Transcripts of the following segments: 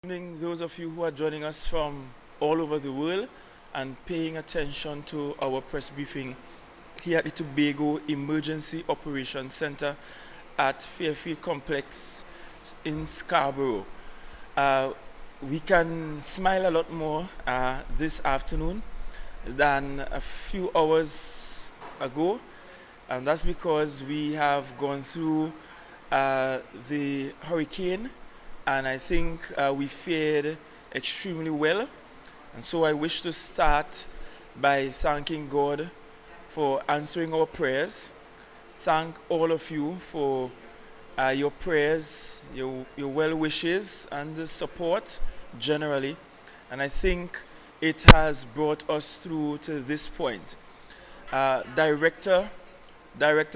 Evening, those of you who are joining us from all over the world and paying attention to our press briefing here at the Tobago Emergency Operations Center at Fairfield Complex in Scarborough. Uh, we can smile a lot more this afternoon than a few hours ago, and that's because we have gone through the hurricane, and I think we fared extremely well. And so I wish to start by thanking God for answering our prayers. Thank all of you for your prayers, your well wishes, and the support generally. And I think it has brought us through to this point. Director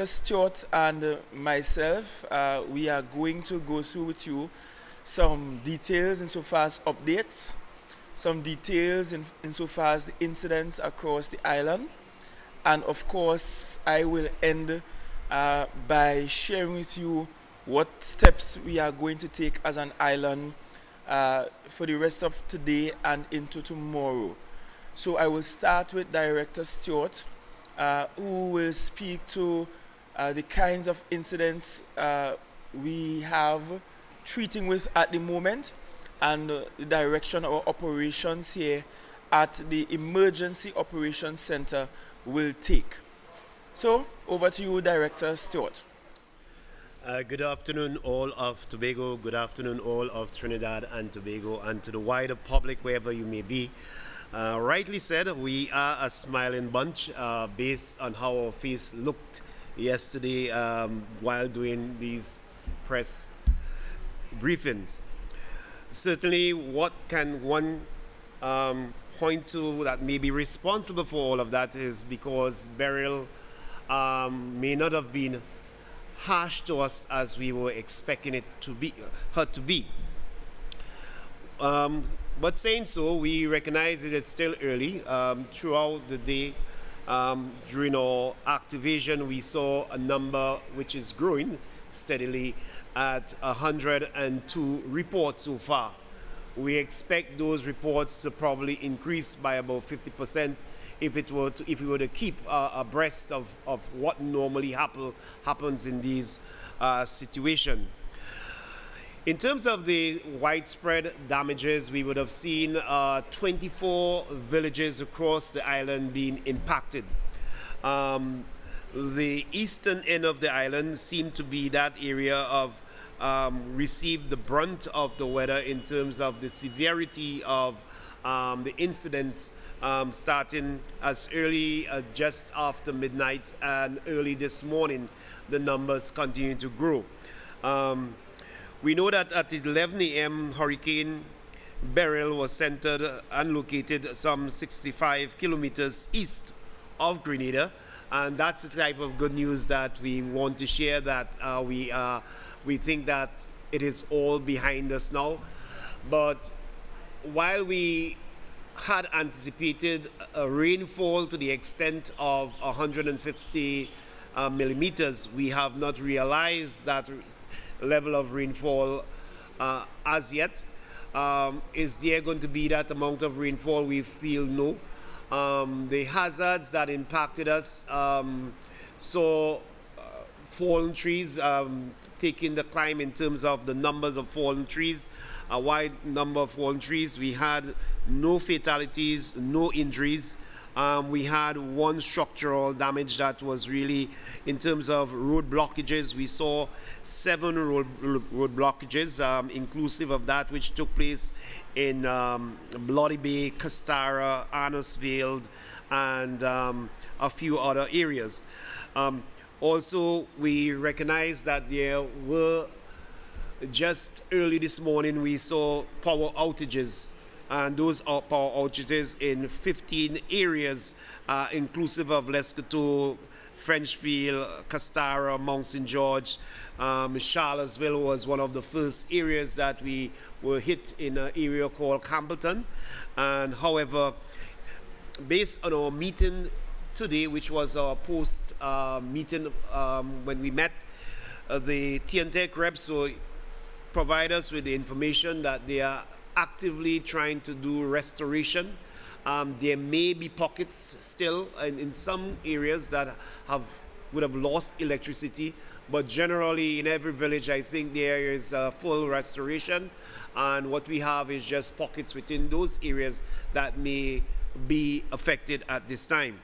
Stewart and myself, we are going to go through with you some details insofar as updates, some details insofar as the incidents across the island, and of course, I will end by sharing with you what steps we are going to take as an island for the rest of today and into tomorrow. So I will start with Director Stewart, who will speak to the kinds of incidents we have treating with at the moment and the direction of our operations here at the Emergency Operations Center will take. So, over to you, Director Stewart. Good afternoon, all of Tobago. Good afternoon, all of Trinidad and Tobago, and to the wider public, wherever you may be. Rightly said, we are a smiling bunch based on how our face looked yesterday while doing these press briefings. Certainly, what can one point to that may be responsible for all of that is because Beryl may not have been harsh to us as we were expecting it to be, her to be. But saying so, we recognize it is still early. Throughout the day, during our activation, we saw a number which is growing steadily at 102 reports so far. We expect those reports to probably increase by about 50% if we were to keep abreast of what normally happens in these situations. In terms of the widespread damages, we would have seen 24 villages across the island being impacted. The eastern end of the island seemed to be that area of received the brunt of the weather in terms of the severity of the incidents starting as early just after midnight and early this morning. The numbers continue to grow. We know that at 11 a.m. Hurricane Beryl was centered and located some 65 kilometers east of Grenada, and that's the type of good news that we want to share, that we think that it is all behind us now. But while we had anticipated a rainfall to the extent of 150 millimeters, we have not realized that level of rainfall as yet. Is there going to be that amount of rainfall? We feel no. The hazards that impacted us saw fallen trees taking the climb in terms of the numbers of fallen trees, a wide number of fallen trees. We had no fatalities, no injuries. We had one structural damage that was really in terms of road blockages. We saw 7 road blockages, inclusive of that which took place in Bloody Bay, Castara, Arnosville, and a few other areas. Also, we recognize that there were, just early this morning, we saw power outages, and those are power outages in 15 areas, inclusive of Lescotto, Frenchfield, Castara, Mount St. George. Charlottesville was one of the first areas that we were hit in an area called Campbellton. And however, based on our meeting today, which was our post meeting when we met, the TNTech reps will provide us with the information that they are actively trying to do restoration. There may be pockets still in some areas that would have lost electricity, but generally in every village, I think there is a full restoration, and what we have is just pockets within those areas that may be affected at this time.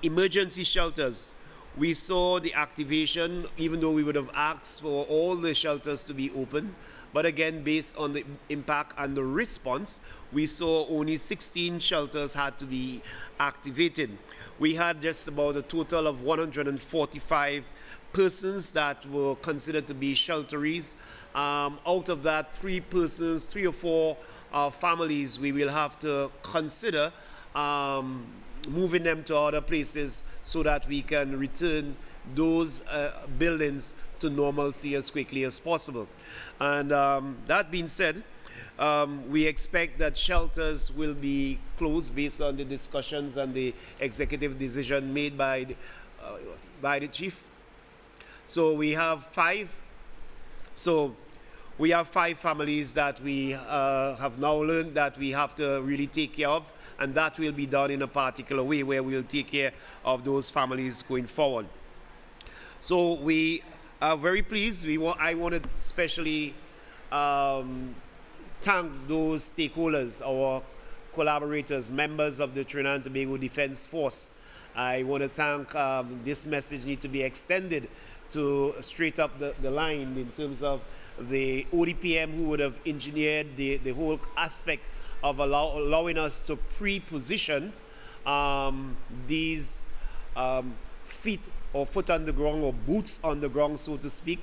Emergency shelters. We saw the activation, even though we would have asked for all the shelters to be open. But again, based on the impact and the response, we saw only 16 shelters had to be activated. We had just about a total of 145 persons that were considered to be shelterees. Out of that, 3 or 4 families, we will have to consider moving them to other places so that we can return those buildings to normalcy as quickly as possible. And that being said, we expect that shelters will be closed based on the discussions and the executive decision made by the chief. So we have 5. So we have 5 families that we have now learned that we have to really take care of, and that will be done in a particular way where we'll take care of those families going forward. So we are very pleased. I want to especially thank those stakeholders, our collaborators, members of the Trinidad and Tobago Defense Force. I want to thank, this message needs to be extended to straight up the line in terms of the ODPM who would have engineered the whole aspect of allowing us to pre-position these feet or foot on the ground or boots on the ground, so to speak.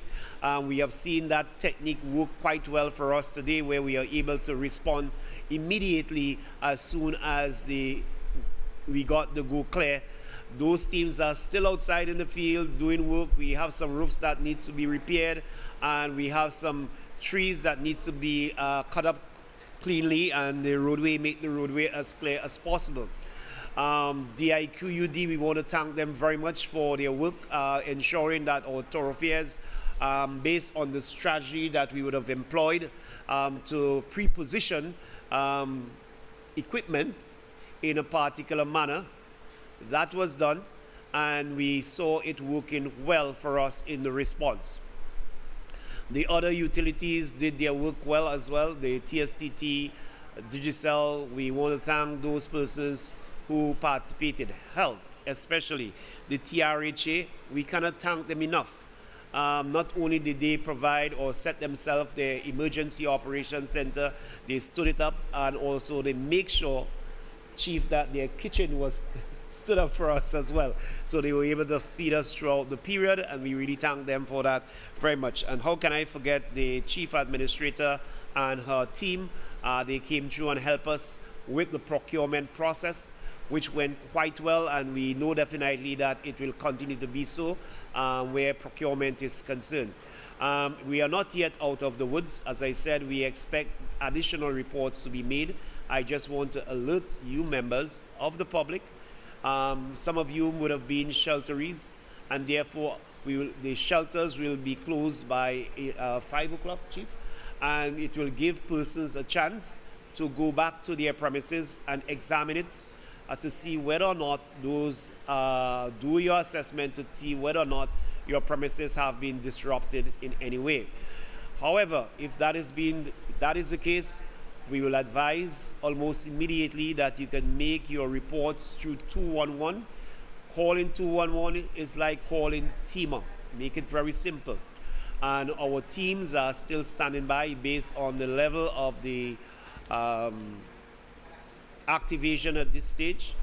We have seen that technique work quite well for us today, where we are able to respond immediately as soon as we got the go clear. Those teams are still outside in the field doing work. We have some roofs that needs to be repaired, and we have some trees that needs to be cut up cleanly, and make the roadway as clear as possible. DIQUD, we want to thank them very much for their work, ensuring that our thoroughfares, based on the strategy that we would have employed to pre-position equipment in a particular manner, that was done, and we saw it working well for us in the response. The other utilities did their work well as well. The TSTT, Digicel, we want to thank those persons who participated. Health, especially the TRHA, we cannot thank them enough. Not only did they provide or set themselves their emergency operations center, they stood it up, and also they make sure, Chief, that their kitchen was stood up for us as well. So they were able to feed us throughout the period, and we really thank them for that very much. And how can I forget the chief administrator and her team? They came through and helped us with the procurement process, which went quite well, and we know definitely that it will continue to be so where procurement is concerned. We are not yet out of the woods. As I said, we expect additional reports to be made. I just want to alert you, members of the public. Some of you would have been shelterees, and therefore the shelters will be closed by 5 o'clock, Chief, and it will give persons a chance to go back to their premises and examine it to see whether or not those, do your assessment to see whether or not your premises have been disrupted in any way. However, if that is the case, we will advise almost immediately that you can make your reports through 211. Calling 211 is like calling TEMA. Make it very simple. And our teams are still standing by based on the level of the activation at this stage.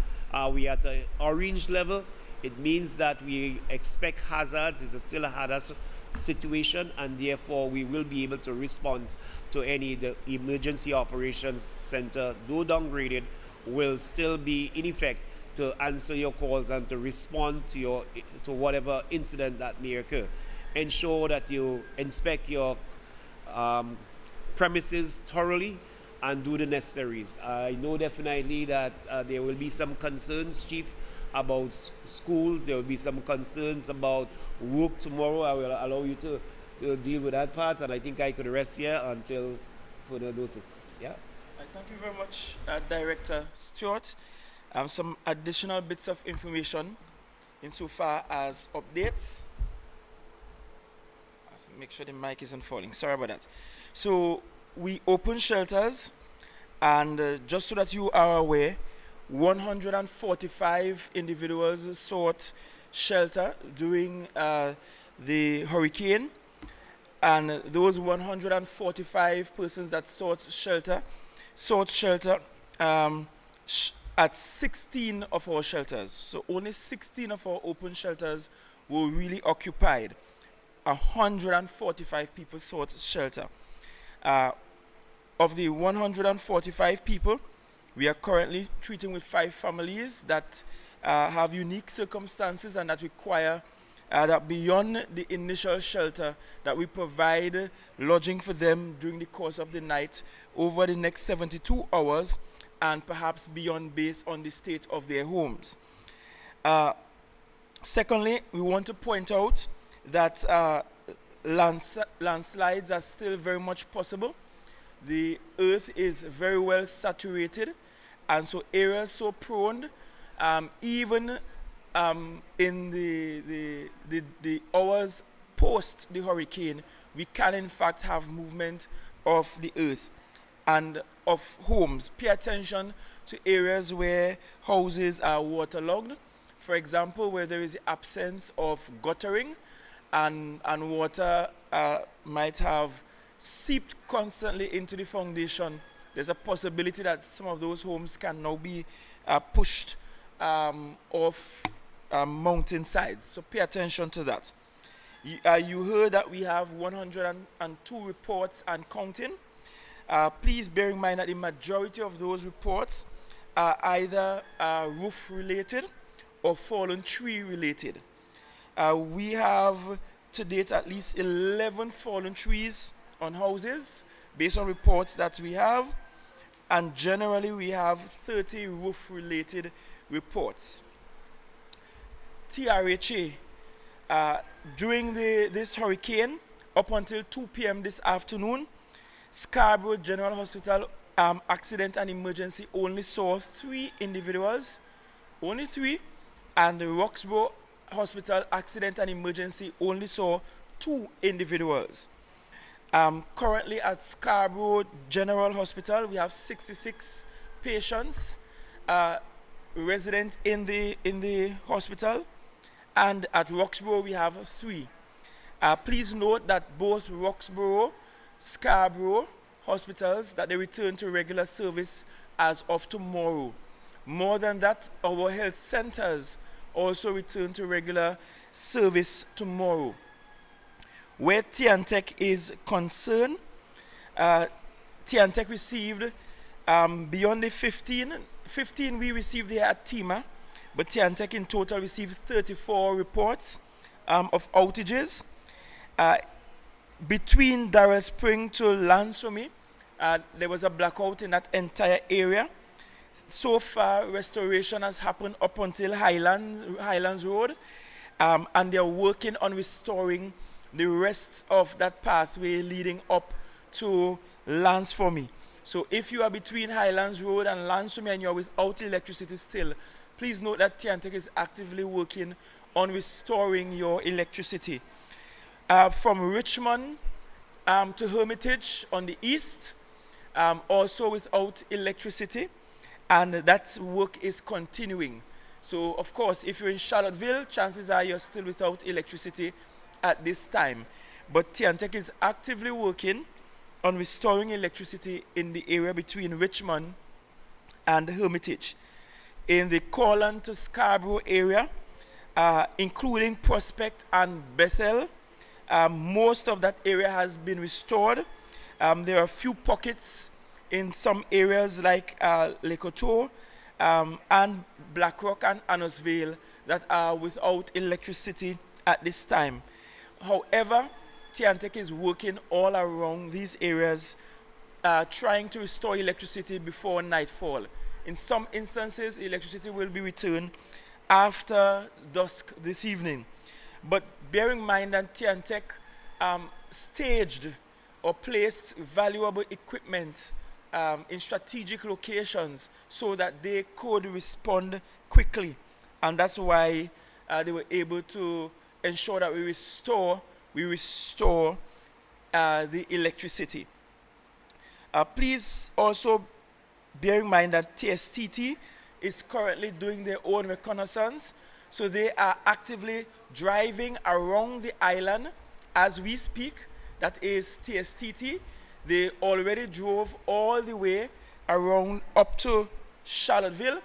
We are at an orange level. It means that we expect hazards. It's still a hazard situation, and therefore we will be able to respond to the emergency operations center, though downgraded, will still be in effect to answer your calls and to respond to whatever incident that may occur. Ensure that you inspect your premises thoroughly and do the necessaries. I know definitely that there will be some concerns, Chief, about schools. There will be some concerns about work tomorrow. I will allow you to deal with that part, and I think I could rest here until further notice. Yeah. Thank you very much, Director Stewart. Some additional bits of information insofar as updates. Make sure the mic isn't falling. Sorry about that. So we open shelters, and just so that you are aware, 145 individuals sought shelter during the hurricane, and those 145 persons that sought shelter at 16 of our shelters. So only 16 of our open shelters were really occupied. 145 people sought shelter. Of the 145 people, we are currently treating with 5 families that have unique circumstances and that require that beyond the initial shelter, that we provide lodging for them during the course of the night over the next 72 hours and perhaps beyond, based on the state of their homes. Secondly, we want to point out that landslides are still very much possible. The earth is very well saturated, and so areas so prone, even in the hours post the hurricane, we can in fact have movement of the earth and of homes. Pay attention to areas where houses are waterlogged. For example, where there is the absence of guttering and water might have seeped constantly into the foundation. There's a possibility that some of those homes can now be pushed off mountain sides. So pay attention to that. You heard that we have 102 reports and counting. Please bear in mind that the majority of those reports are either roof related or fallen tree related. We have to date at least 11 fallen trees on houses based on reports that we have, and generally we have 30 roof related reports. TRHA, during this hurricane up until 2 p.m. this afternoon, Scarborough General Hospital accident and emergency only saw 3 individuals, only 3, and the Roxborough Hospital accident and emergency only saw 2 individuals. Currently at Scarborough General Hospital, we have 66 patients resident in the hospital, and at Roxborough we have 3. Please note that both Roxborough, Scarborough hospitals, that they return to regular service as of tomorrow. More than that, our health centers also return to regular service tomorrow. Where Tiantec is concerned, Tiantec received beyond the 15 we received here at TIMA, but Tiantec in total received 34 reports of outages. Between Darrell Spring to Lansome, there was a blackout in that entire area. So far, restoration has happened up until Highlands Road, and they're working on restoring the rest of that pathway leading up to Lansome. So if you are between Highlands Road and Lansome and you're without electricity still, please note that Tiantec is actively working on restoring your electricity. From Richmond to Hermitage on the east, also without electricity, and that work is continuing. So of course, if you're in Charlottesville, chances are you're still without electricity at this time. But Tiantec is actively working on restoring electricity in the area between Richmond and Hermitage. In the Corland to Scarborough area, including Prospect and Bethel, most of that area has been restored. There are a few pockets in some areas like Lekoto and Blackrock and Annosvale that are without electricity at this time. However, Tiantec is working all around these areas, trying to restore electricity before nightfall. In some instances, electricity will be returned after dusk this evening. But bear in mind that Tiantec staged or placed valuable equipment in strategic locations so that they could respond quickly. And that's why they were able to ensure that we restore the electricity. Please also bear in mind that TSTT is currently doing their own reconnaissance, so they are actively driving around the island as we speak. That is TSTT. They already drove all the way around up to Charlottesville,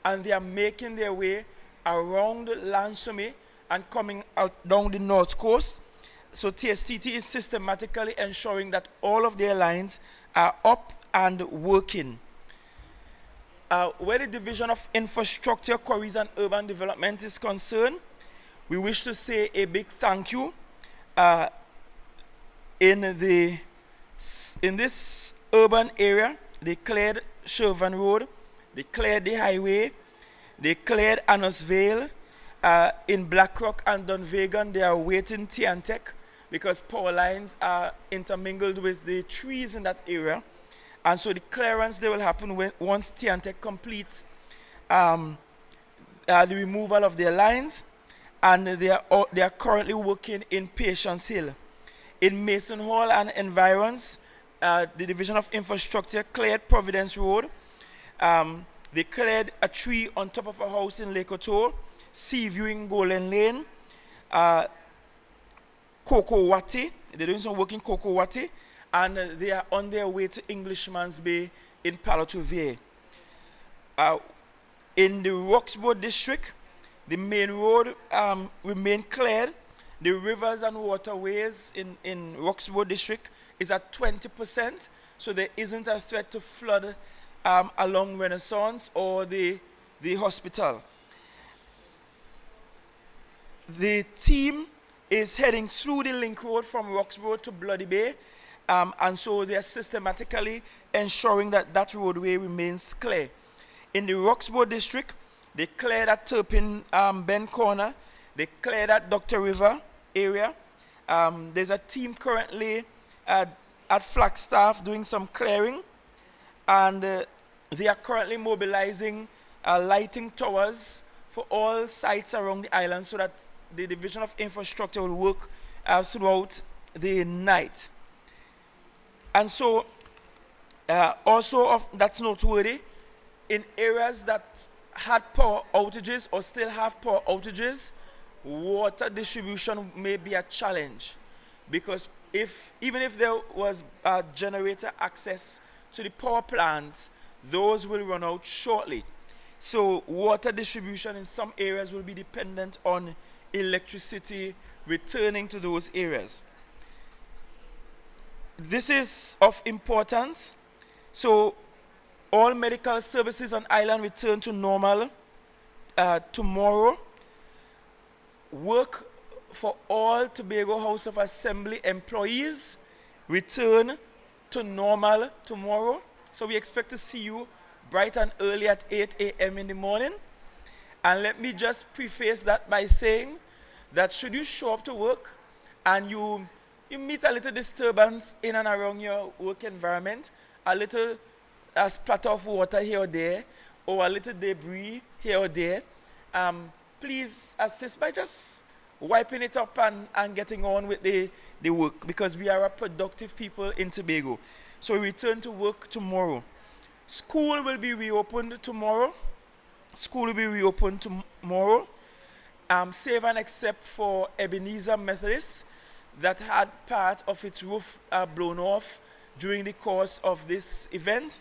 and they are making their way around Lansome and coming out down the north coast. So TSTT is systematically ensuring that all of their lines are up and working. Where the Division of Infrastructure, Quarries and Urban Development is concerned, we wish to say a big thank you. In this urban area, they cleared Shervan Road, they cleared the highway, they cleared Annos Vale. In Blackrock and Dunvegan, they are waiting Tiantec because power lines are intermingled with the trees in that area. And so the clearance there will happen once Tiantec completes the removal of their lines, and they are currently working in Patience Hill. In Mason Hall and environs, the Division of Infrastructure cleared Providence Road. They cleared a tree on top of a house in Lake Oto, Sea Viewing Golden Lane, Kokowati. They're doing some work in Kokowati, and they are on their way to Englishman's Bay in Palo Tuvier. In the Roxborough district, the main road remain cleared. The rivers and waterways in Roxborough district is at 20%, so there isn't a threat to flood along Renaissance or the hospital. The team is heading through the link road from Roxborough to Bloody Bay, and so they are systematically ensuring that that roadway remains clear. In the Roxborough district, they cleared at Turpin Bend Corner, they cleared at Dr. River area. There's a team currently at Flagstaff doing some clearing, and they are currently mobilizing lighting towers for all sites around the island so that the Division of Infrastructure will work throughout the night. And so, that's noteworthy, in areas that had power outages or still have power outages, water distribution may be a challenge, because even if there was generator access to the power plants, those will run out shortly. So water distribution in some areas will be dependent on electricity returning to those areas. This is of importance. So all medical services on island return to normal tomorrow. Work for all Tobago House of Assembly employees return to normal tomorrow. So we expect to see you bright and early at 8 a.m. in the morning. And let me just preface that by saying that should you show up to work and you meet a little disturbance in and around your work environment, a little splatter of water here or there, or a little debris here or there, please assist by just wiping it up and getting on with the work, because we are a productive people in Tobago. So we return to work tomorrow. School will be reopened tomorrow. Save and except for Ebenezer Methodist that had part of its roof blown off during the course of this event.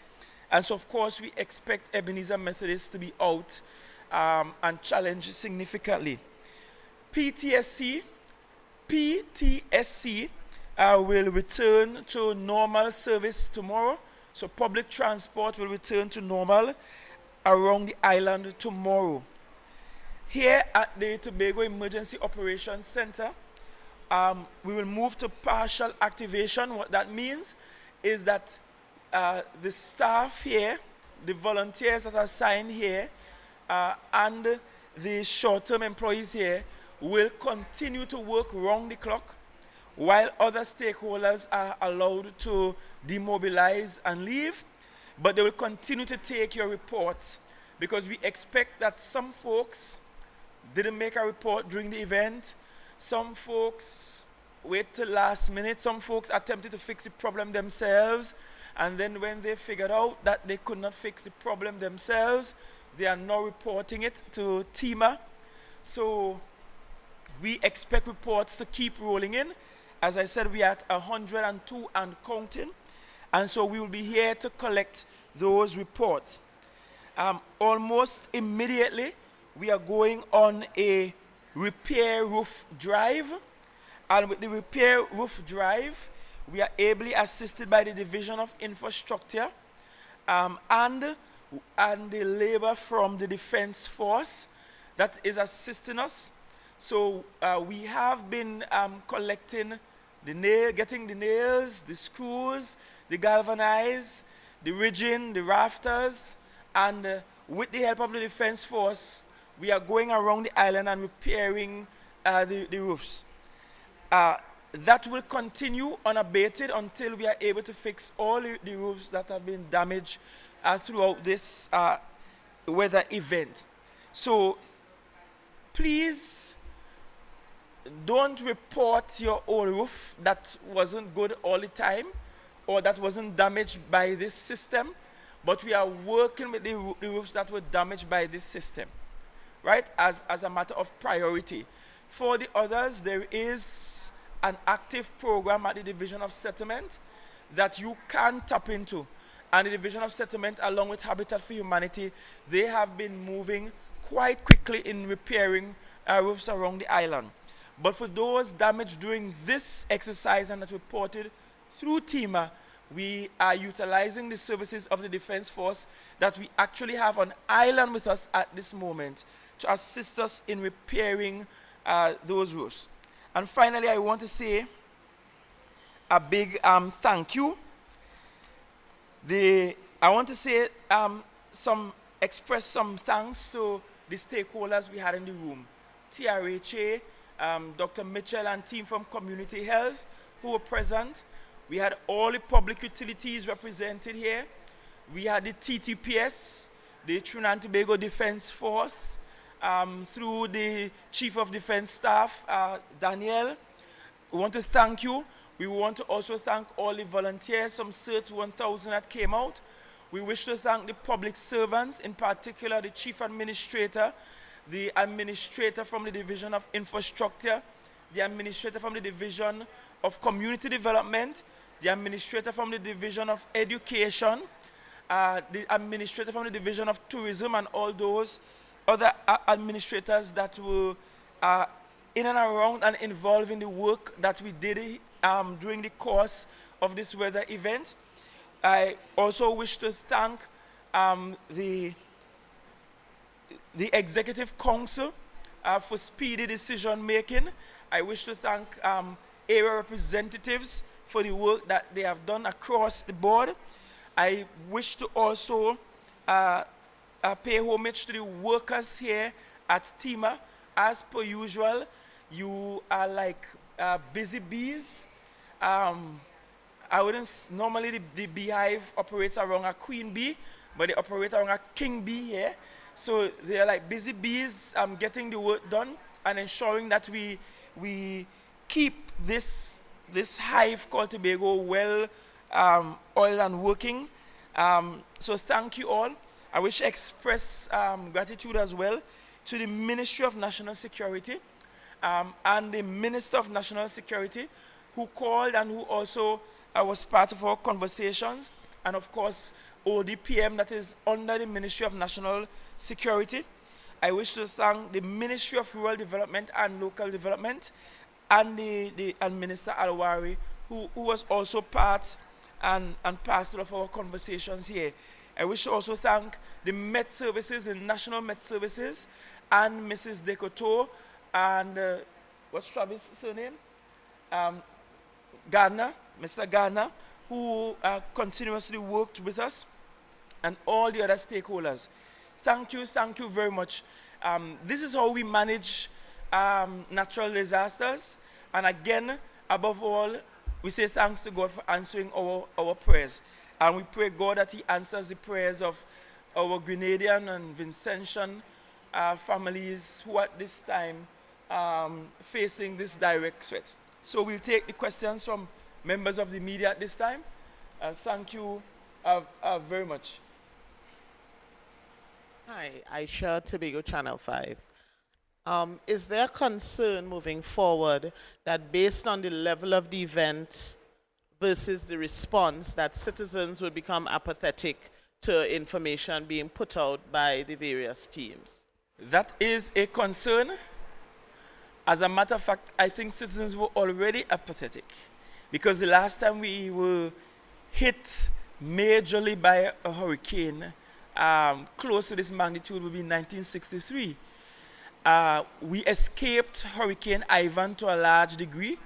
And so, of course, we expect Ebenezer Methodist to be out and challenged significantly. PTSC will return to normal service tomorrow. So public transport will return to normal around the island tomorrow. Here at the Tobago Emergency Operations Center, we will move to partial activation. What that means is that the staff here, the volunteers that are assigned here, and the short-term employees here will continue to work round the clock. while other stakeholders are allowed to demobilize and leave, but they will continue to take your reports because we expect that some folks didn't make a report during the event, some folks wait till last minute, some folks attempted to fix the problem themselves, and then when they figured out that they could not fix the problem themselves, they are now reporting it to TEMA. So we expect reports to keep rolling in. As I said, we are at 102 and counting, and so we will be here to collect those reports. Almost immediately, we are going on a repair roof drive, and with the repair roof drive, we are ably assisted by the Division of Infrastructure and the labor from the Defense Force that is assisting us. So we have been collecting getting the nails, the screws, the galvanized, the rigging, the rafters, and with the help of the Defense Force, we are going around the island and repairing the roofs. That will continue unabated until we are able to fix all the roofs that have been damaged throughout this weather event. So please don't report your old roof that wasn't good all the time or that wasn't damaged by this system, but we are working with the roofs that were damaged by this system, right, as a matter of priority. For the others, there is an active program at the Division of Settlement that you can tap into. And the Division of Settlement, along with Habitat for Humanity, they have been moving quite quickly in repairing roofs around the island. But for those damaged during this exercise and that reported through TEMA, we are utilizing the services of the Defense Force that we actually have on island with us at this moment to assist us in repairing those roofs. And finally, I want to say a big thank you. I want to say express some thanks to the stakeholders we had in the room. TRHA, Dr. Mitchell and team from Community Health who were present. We had all the public utilities represented here. We had the TTPS, the Trinidad and Tobago Defense Force, through the Chief of Defense Staff, Daniel. We want to thank you. We want to also thank all the volunteers, some CERT 1000 that came out. We wish to thank the public servants, in particular the Chief Administrator, the Administrator from the Division of Infrastructure, the Administrator from the Division of Community Development, the Administrator from the Division of Education, the Administrator from the Division of Tourism, and all those other administrators that were in and around and involved in the work that we did during the course of this weather event. I also wish to thank the Executive Council for speedy decision making. I wish to thank area representatives for the work that they have done across the board. I wish to also pay homage to the workers here at TEMA. As per usual, you are like busy bees. I wouldn't normally the beehive operates around a queen bee, but they operate around a king bee here. So they are like busy bees getting the work done and ensuring that we keep this hive called Tobago well oiled and working. So thank you all. I wish to express gratitude as well to the Ministry of National Security and the Minister of National Security who called and who also was part of our conversations, and of course ODPM that is under the Ministry of National Security. I wish to thank the Ministry of Rural Development and Local Development and and Minister Alwari who was also part and parcel of our conversations here. I wish to also thank the Met Services, the National Met Services, and Mrs. Decoteau and what's Travis' surname? Gardner, Mr. Gardner, who continuously worked with us, and all the other stakeholders. Thank you very much. This is how we manage natural disasters. And again, above all, we say thanks to God for answering our prayers. And we pray, God, that He answers the prayers of our Grenadian and Vincentian families who at this time facing this direct threat. So we'll take the questions from members of the media at this time. Thank you very much. Hi, Aisha, Tobago Channel 5. Is there concern moving forward that based on the level of the event versus the response that citizens will become apathetic to information being put out by the various teams? That is a concern. As a matter of fact, I think citizens were already apathetic because the last time we were hit majorly by a hurricane close to this magnitude would be 1963. We escaped Hurricane Ivan to a large degree,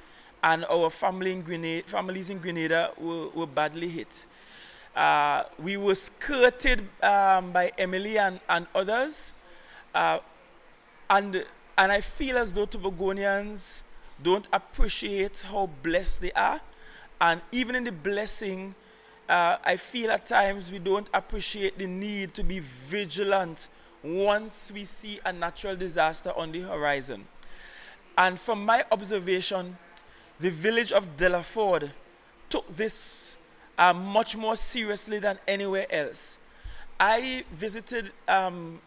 and our families in Grenada were badly hit. We were skirted by Emily and others, and I feel as though Tobagonians don't appreciate how blessed they are, and even in the blessing, I feel at times we don't appreciate the need to be vigilant once we see a natural disaster on the horizon. And from my observation, the village of Delaford took this much more seriously than anywhere else. I visited and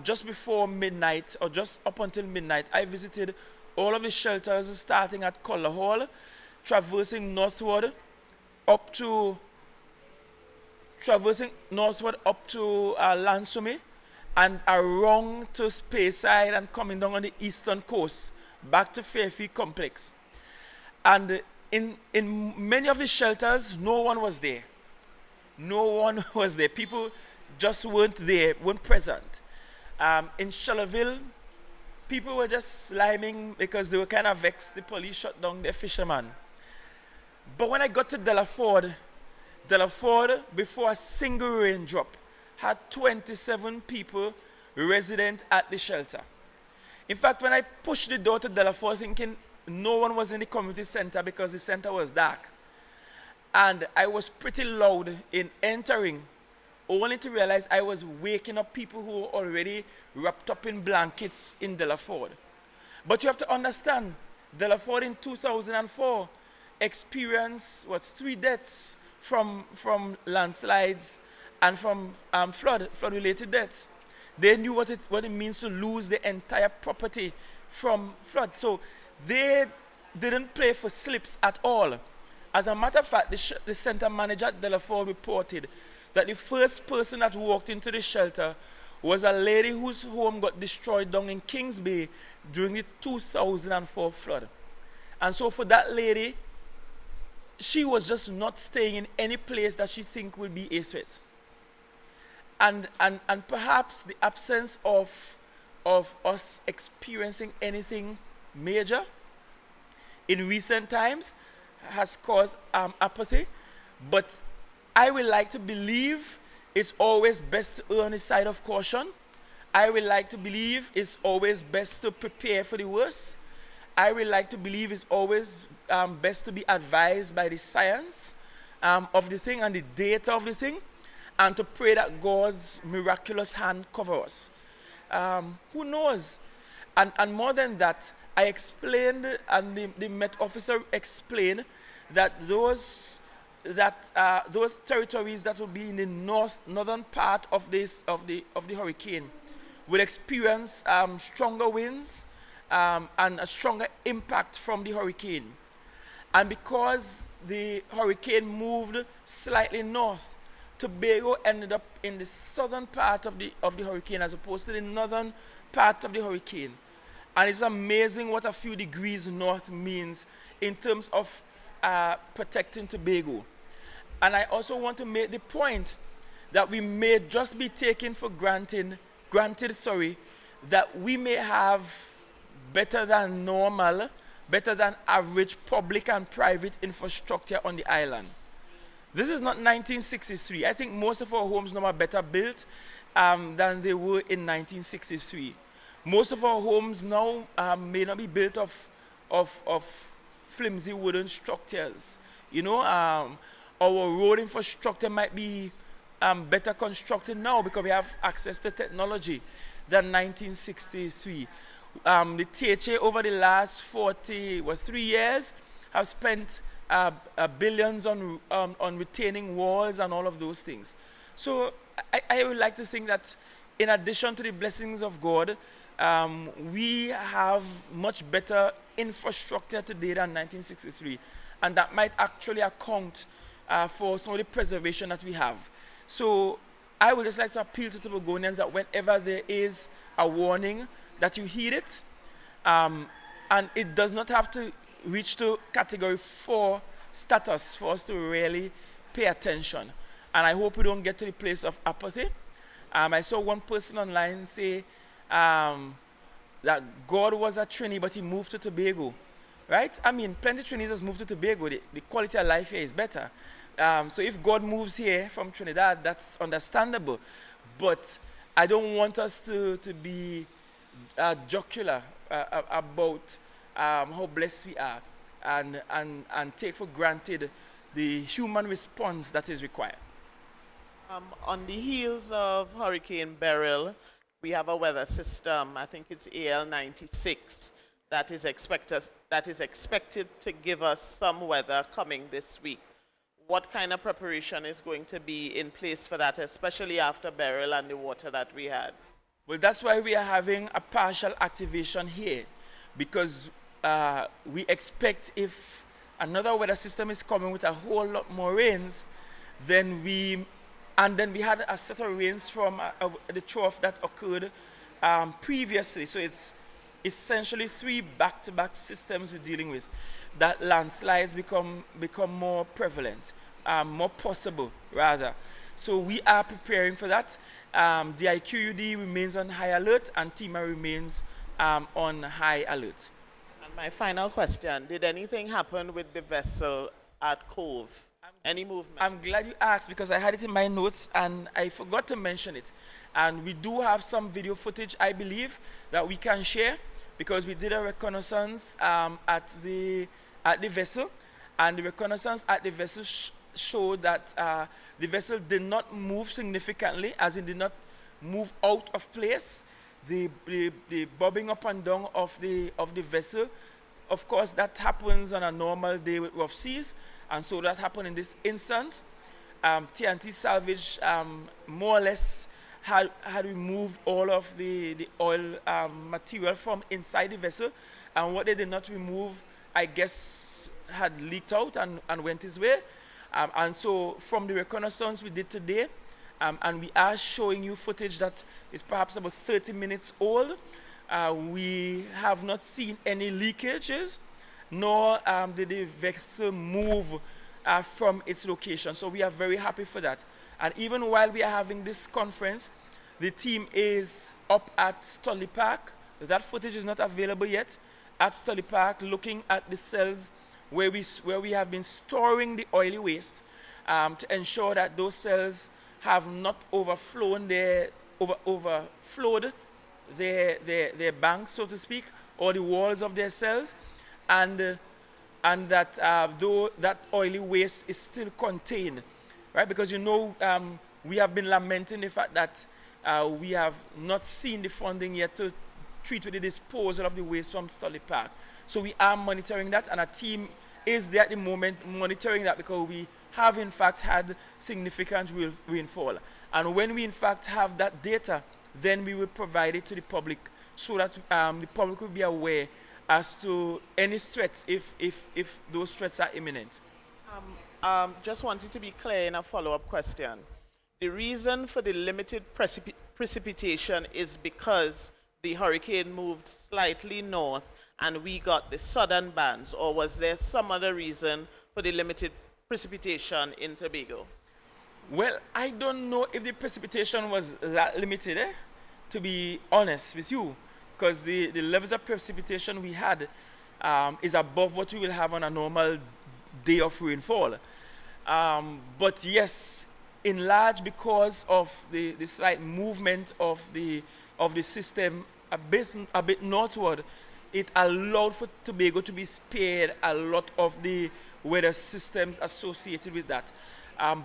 just before midnight, or just up until midnight, I visited all of the shelters starting at Collar Hall, traversing northward up to Lansome, and around to Speyside and coming down on the eastern coast back to Fairfield Complex. And in many of the shelters, no one was there. No one was there. People just weren't there, weren't present. In Shellerville, people were just sliming because they were kind of vexed the police shut down their fishermen. But when I got to Delaford, before a single raindrop, had 27 people resident at the shelter. In fact, when I pushed the door to Delaford thinking no one was in the community center because the center was dark, and I was pretty loud in entering, only to realize I was waking up people who were already wrapped up in blankets in Delaford. But you have to understand, Delaford in 2004 experienced 3 deaths from landslides and from flood-related deaths. They knew what it means to lose the entire property from flood. So they didn't play for slips at all. As a matter of fact, the center manager at Delaford reported that the first person that walked into the shelter was a lady whose home got destroyed down in Kings Bay during the 2004 flood. And so for that lady, she was just not staying in any place that she think will be a threat. And perhaps the absence of us experiencing anything major in recent times has caused apathy. But I would like to believe it's always best to err on the side of caution. I would like to believe it's always best to prepare for the worst. I would like to believe it's always best to be advised by the science of the thing and the data of the thing, and to pray that God's miraculous hand cover us. Who knows? And more than that, I explained, and the Met officer explained, that those territories that will be in the northern part of the hurricane will experience stronger winds and a stronger impact from the hurricane. And because the hurricane moved slightly north, Tobago ended up in the southern part of the hurricane as opposed to the northern part of the hurricane. And it's amazing what a few degrees north means in terms of protecting Tobago. And I also want to make the point that we may just be taken for granted, that we may have better than normal, better than average public and private infrastructure on the island. This is not 1963. I think most of our homes now are better built than they were in 1963. Most of our homes now may not be built of of flimsy wooden structures. You know, our road infrastructure might be better constructed now because we have access to technology than 1963. The THA over the last 3 years have spent billions on retaining walls and all of those things. So I would like to think that in addition to the blessings of God, we have much better infrastructure today than 1963. And that might actually account for some of the preservation that we have. So I would just like to appeal to Tobagonians that whenever there is a warning, that you heed it. And it does not have to reach to category 4 status for us to really pay attention. And I hope we don't get to the place of apathy. I saw one person online say that God was a Trini, but he moved to Tobago. Right? I mean, plenty of Trinis has moved to Tobago. The quality of life here is better. So if God moves here from Trinidad, that's understandable. But I don't want us to be jocular about how blessed we are and take for granted the human response that is required. On the heels of Hurricane Beryl, we have a weather system, I think it's AL96, that is expected to give us some weather coming this week. What kind of preparation is going to be in place for that, especially after Beryl and the water that we had? Well, that's why we are having a partial activation here, because we expect if another weather system is coming with a whole lot more rains, then we had a set of rains from the trough that occurred previously. So it's essentially 3 back-to-back systems we're dealing with. That landslides become more prevalent, more possible rather. So we are preparing for that. The IQUD remains on high alert and TIMA remains on high alert. And my final question, did anything happen with the vessel at Cove? Any movement? I'm glad you asked because I had it in my notes and I forgot to mention it. And we do have some video footage, I believe, that we can share because we did a reconnaissance at the vessel, and the reconnaissance at the vessel showed that the vessel did not move significantly, as it did not move out of place. The bobbing up and down of the vessel, of course, that happens on a normal day with rough seas, and so that happened in this instance. TNT Salvage more or less had removed all of the oil material from inside the vessel, and what they did not remove, I guess, had leaked out and went its way. And so from the reconnaissance we did today, and we are showing you footage that is perhaps about 30 minutes old, we have not seen any leakages, nor did the vessel move from its location. So we are very happy for that. And even while we are having this conference, the team is up at Stolly Park. That footage is not available yet. At Stolly Park, looking at the cells where we have been storing the oily waste to ensure that those cells have not overflowed their banks, so to speak, or the walls of their cells, and that though that oily waste is still contained, right? Because we have been lamenting the fact that we have not seen the funding yet to treat with the disposal of the waste from Stolly Park. So we are monitoring that, and a team is there at the moment monitoring that because we have in fact had significant rainfall. And when we in fact have that data, then we will provide it to the public so that the public will be aware as to any threats if those threats are imminent. Just wanted to be clear in a follow-up question. The reason for the limited precipitation is because the hurricane moved slightly north and we got the southern bands, or was there some other reason for the limited precipitation in Tobago? Well, I don't know if the precipitation was that limited, to be honest with you, because the levels of precipitation we had is above what we will have on a normal day of rainfall. But yes, in large because of the slight movement of the system a bit northward, it allowed for Tobago to be spared a lot of the weather systems associated with that.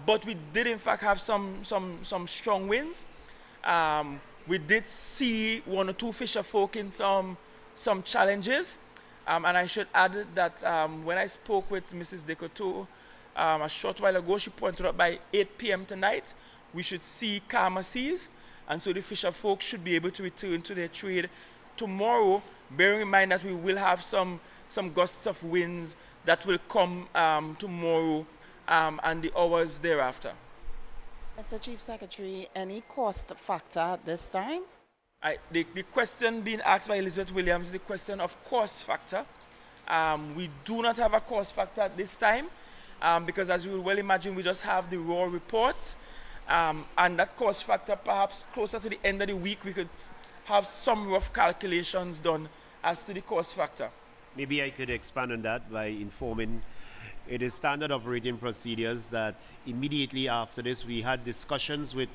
But we did in fact have some strong winds. We did see one or two fisher folk in some challenges. And I should add that when I spoke with Mrs. Decoto a short while ago, she pointed out by 8 p.m. tonight, we should see calmer seas. And so the fisher folk should be able to return to their trade tomorrow, bearing in mind that we will have some gusts of winds that will come tomorrow and the hours thereafter. Mr. Chief Secretary, any cost factor at this time? The question being asked by Elizabeth Williams is the question of cost factor. We do not have a cost factor at this time because, as you will well imagine, we just have the raw reports. And that cost factor, perhaps closer to the end of the week, we could have some rough calculations done as to the cost factor. Maybe I could expand on that by informing it is standard operating procedures that immediately after this we had discussions with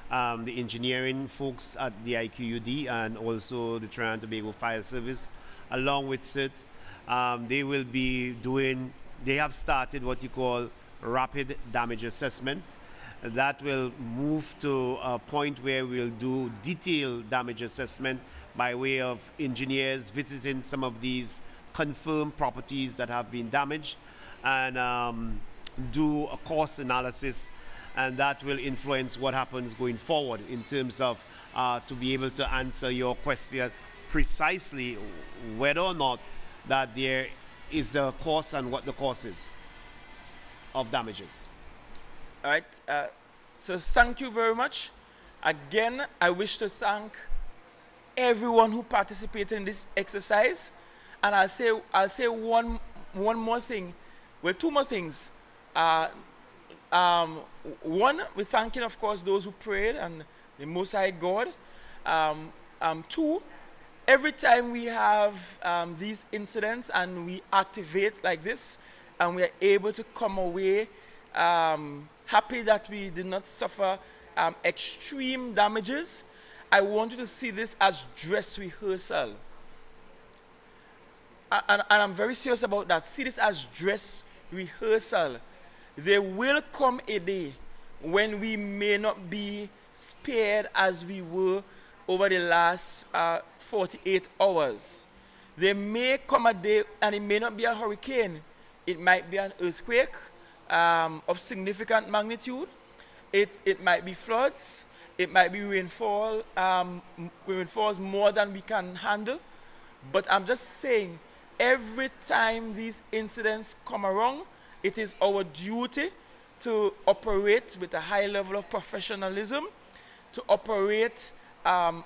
the engineering folks at the IQUD and also the Trinidad and Tobago Fire Service along with CIT. They have started what you call rapid damage assessment. That will move to a point where we'll do detailed damage assessment by way of engineers visiting some of these confirmed properties that have been damaged and do a cost analysis, and that will influence what happens going forward in terms of to be able to answer your question precisely whether or not that there is the cost and what the cost is of damages. All right. So thank you very much. Again, I wish to thank everyone who participated in this exercise. And I'll say one more thing. Well, two more things. One, we're thanking, of course, those who prayed and the Most High God. Two, every time we have these incidents and we activate like this and we are able to come away happy that we did not suffer extreme damages, I want you to see this as dress rehearsal. And I'm very serious about that. See this as dress rehearsal. There will come a day when we may not be spared as we were over the last 48 hours. There may come a day, and it may not be a hurricane. It might be an earthquake of significant magnitude. It might be floods. It might be rainfall, rainfalls more than we can handle. But I'm just saying, every time these incidents come around, it is our duty to operate with a high level of professionalism, to operate to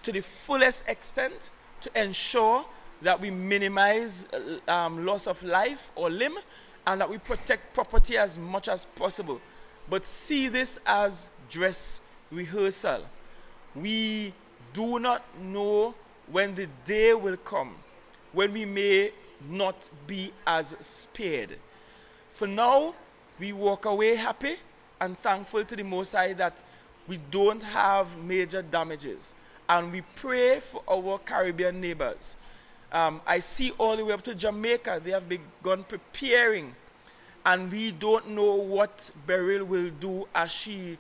the fullest extent to ensure that we minimize loss of life or limb and that we protect property as much as possible. But see this as dress rehearsal. We do not know when the day will come when we may not be as spared. For now, we walk away happy and thankful to the Most High that we don't have major damages. And we pray for our Caribbean neighbors. I see all the way up to Jamaica, they have begun preparing. And we don't know what Beryl will do as she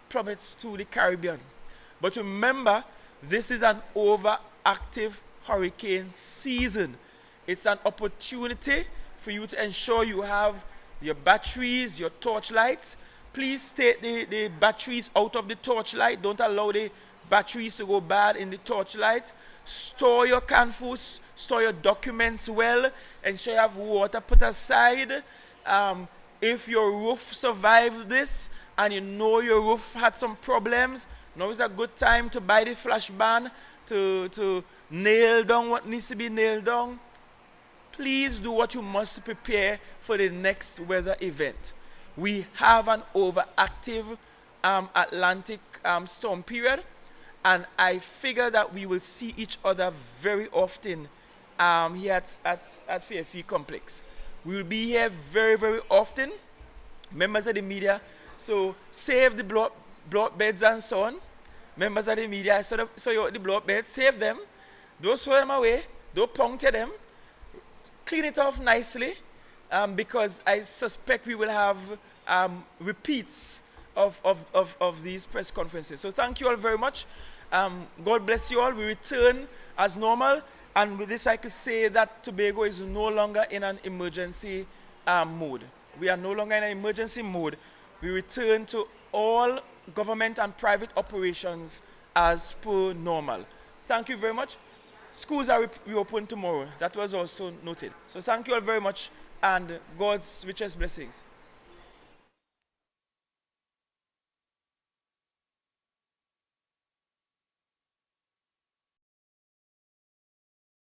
plummets to the Caribbean. But remember, this is an overactive hurricane season. It's an opportunity for you to ensure you have your batteries, your torchlights. Please take the batteries out of the torchlight. Don't allow the batteries to go bad in the torchlight. Store your canned foods, store your documents well. Ensure you have water put aside. If your roof survived this and you know your roof had some problems, now is a good time to buy the flash band to nail down what needs to be nailed down. Please do what you must to prepare for the next weather event. We have an overactive Atlantic storm period, and I figure that we will see each other very often here at Fairfield Complex. We will be here very, very often, members of the media. So save the block beds and so on. Members of the media, so you the block beds, save them. Don't throw them away. Don't puncture them. Clean it off nicely, because I suspect we will have repeats of these press conferences. So thank you all very much. God bless you all. We return as normal. And with this, I could say that Tobago is no longer in an emergency mode. We are no longer in an emergency mode. We return to all government and private operations as per normal. Thank you very much. Schools are reopened tomorrow. That was also noted. So thank you all very much, and God's richest blessings.